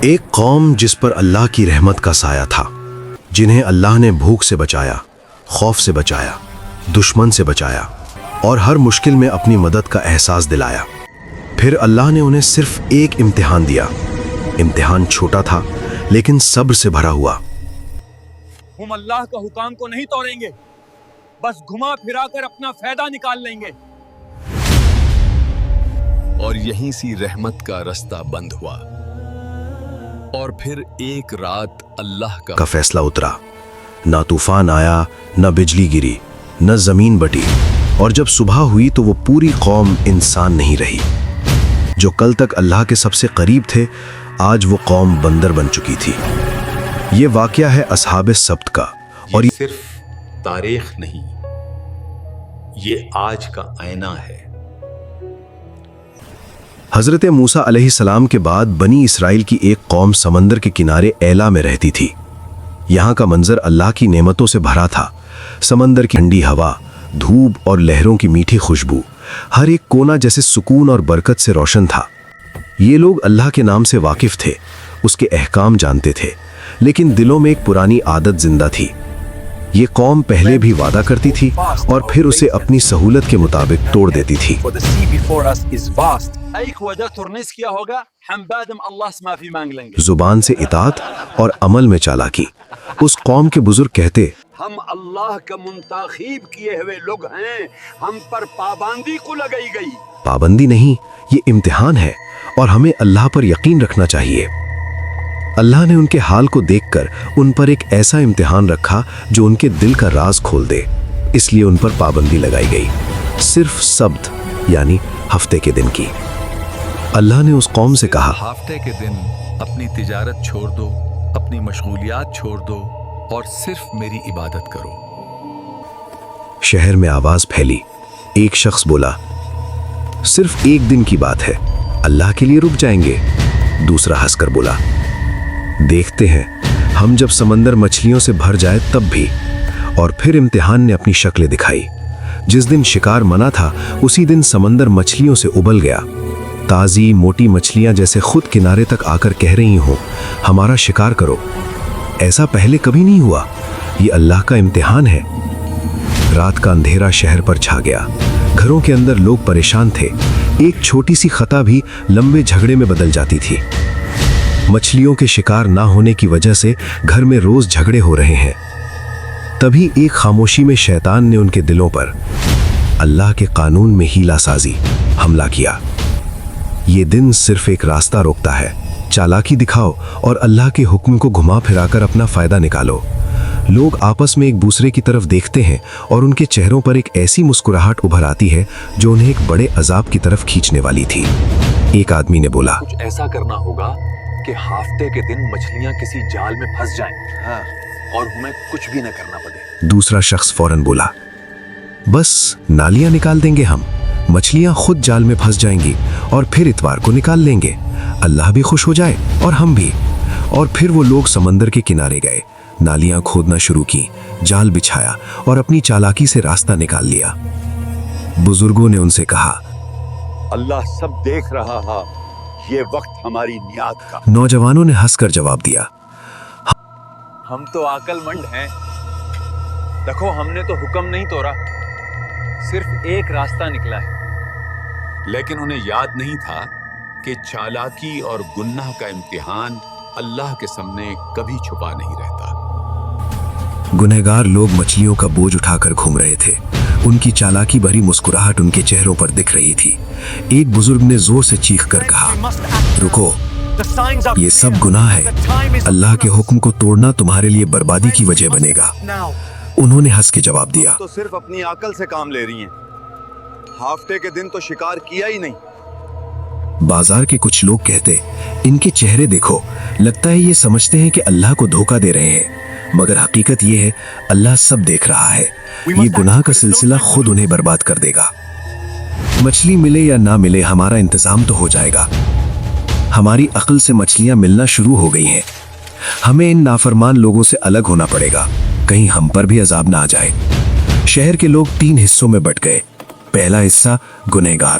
ایک قوم جس پر اللہ کی رحمت کا سایہ تھا، جنہیں اللہ نے بھوک سے بچایا، خوف سے بچایا، دشمن سے بچایا اور ہر مشکل میں اپنی مدد کا احساس دلایا۔ پھر اللہ نے انہیں صرف ایک امتحان دیا۔ امتحان چھوٹا تھا لیکن صبر سے بھرا ہوا۔ ہم اللہ کا حکام کو نہیں توڑیں گے، بس گھما پھرا کر اپنا فائدہ نکال لیں گے۔ اور یہیں سی رحمت کا رستہ بند ہوا۔ اور پھر ایک رات اللہ کا فیصلہ اترا۔ نہ طوفان آیا، نہ بجلی گری، نہ زمین بٹی، اور جب صبح ہوئی تو وہ پوری قوم انسان نہیں رہی۔ جو کل تک اللہ کے سب سے قریب تھے، آج وہ قوم بندر بن چکی تھی۔ یہ واقعہ ہے اصحاب سبت کا، اور یہ صرف تاریخ نہیں، یہ آج کا آئینہ ہے۔ حضرت موسیٰ علیہ السلام کے بعد بنی اسرائیل کی ایک قوم سمندر کے کنارے ایلا میں رہتی تھی۔ یہاں کا منظر اللہ کی نعمتوں سے بھرا تھا۔ سمندر کی ٹھنڈی ہوا، دھوپ اور لہروں کی میٹھی خوشبو، ہر ایک کونا جیسے سکون اور برکت سے روشن تھا۔ یہ لوگ اللہ کے نام سے واقف تھے، اس کے احکام جانتے تھے، لیکن دلوں میں ایک پرانی عادت زندہ تھی۔ یہ قوم پہلے بھی وعدہ کرتی تھی اور پھر اسے اپنی سہولت کے مطابق توڑ دیتی تھی۔ زبان سے اطاعت اور عمل میں چالاکی۔ اس قوم کے بزرگ کہتے، ہم اللہ کا منتخب کیے ہوئے لوگ ہیں، ہم پر پابندی کو لگائی گئی۔ پابندی نہیں، یہ امتحان ہے اور ہمیں اللہ پر یقین رکھنا چاہیے۔ اللہ نے ان کے حال کو دیکھ کر ان پر ایک ایسا امتحان رکھا جو ان کے دل کا راز کھول دے، اس لیے ان پر پابندی لگائی گئی، صرف سبت یعنی ہفتے کے دن کی۔ اللہ نے اس قوم سے کہا، ہفتے کے دن اپنی تجارت چھوڑ دو، اپنی مشغولیات چھوڑ دو اور صرف میری عبادت کرو۔ شہر میں آواز پھیلی۔ ایک شخص بولا، صرف ایک دن کی بات ہے، اللہ کے لیے رک جائیں گے۔ دوسرا ہنس کر بولا، دیکھتے ہیں ہم جب سمندر مچھلیوں سے بھر جائے تب بھی۔ اور پھر امتحان نے اپنی شکلیں دکھائی۔ جس دن شکار منع تھا اسی دن سمندر مچھلیوں سے ابل گیا۔ تازی موٹی مچھلیاں جیسے خود کنارے تک آ کر کہہ رہی ہوں، ہمارا شکار کرو۔ ایسا پہلے کبھی نہیں ہوا، یہ اللہ کا امتحان ہے۔ رات کا اندھیرا شہر پر چھا گیا۔ گھروں کے اندر لوگ پریشان تھے۔ ایک چھوٹی سی خطا بھی لمبے جھگڑے میں بدل جاتی تھی۔ مچھلیوں کے شکار نہ ہونے کی وجہ سے گھر میں روز جھگڑے ہو رہے ہیں۔ تبھی ایک خاموشی میں شیطان نے ان کے دلوں پر اللہ کے قانون میں ہیلا سازی حملہ کیا۔ یہ دن صرف ایک راستہ روکتا ہے، چالاکی دکھاؤ اور اللہ کے حکم کو گھما پھرا کر اپنا فائدہ نکالو۔ لوگ آپس میں ایک دوسرے کی طرف دیکھتے ہیں اور ان کے چہروں پر ایک ایسی مسکراہٹ ابھر آتی ہے جو انہیں ایک بڑے عذاب کی طرف کھینچنے والی تھی۔ ایک آدمی نے بولا، کچھ ایسا کرنا ہوگا کہ ہفتے کے دن مچھلیاں کسی جال میں پھنس جائیں اور ہمیں کچھ بھی نہ کرنا پڑے۔ دوسرا شخص فوراً بولا، بس نالیاں نکال دیں گے ہم، مچھلیاں خود جال میں پھنس جائیں گی اور پھر اتوار کو نکال لیں گے، اللہ بھی خوش ہو جائے اور ہم بھی۔ اور پھر وہ لوگ سمندر کے کنارے گئے، نالیاں کھودنا شروع کی، جال بچھایا اور اپنی چالاکی سے راستہ نکال لیا۔ بزرگوں نے ان سے کہا، اللہ سب دیکھ رہا ہے، یہ وقت ہماری نیات کا۔ نوجوانوں نے ہنس کر جواب دیا، ہم تو عقل مند ہیں، دیکھو ہم نے تو حکم نہیں توڑا، صرف ایک راستہ نکلا ہے۔ لیکن انہیں یاد نہیں تھا کہ چالاکی اور گناہ کا امتحان اللہ کے سامنے کبھی چھپا نہیں رہتا۔ گنہگار لوگ مچھلیوں کا بوجھ اٹھا کر گھوم رہے تھے۔ ان کی چالاکی بھری مسکراہٹ ان کے چہروں پر دکھ رہی تھی۔ ایک بزرگ نے زور سے چیخ کر کہا، رکو، یہ سب گناہ ہے، اللہ کے حکم کو توڑنا تمہارے لیے بربادی کی وجہ بنے گا۔ انہوں نے ہنس کے جواب دیا، تو صرف اپنی عقل سے کام لے رہی ہیں، ہفتے کے دن تو شکار کیا ہی نہیں۔ بازار کے کچھ لوگ کہتے، ان کے چہرے دیکھو، لگتا ہے یہ سمجھتے ہیں کہ اللہ کو دھوکہ دے رہے ہیں، مگر حقیقت یہ ہے اللہ سب دیکھ رہا ہے۔ یہ گناہ کا سلسلہ خود انہیں برباد کر دے گا۔ مچھلی ملے یا نہ ملے ہمارا انتظام تو ہو جائے گا۔ ہماری عقل سے مچھلیاں ملنا شروع ہو گئی ہیں۔ ہمیں ان نافرمان لوگوں سے الگ ہونا پڑے گا، کہیں ہم پر بھی عذاب نہ آ جائے۔ شہر کے لوگ 3 حصوں میں بٹ گئے۔ پہلا حصہ گنہگار،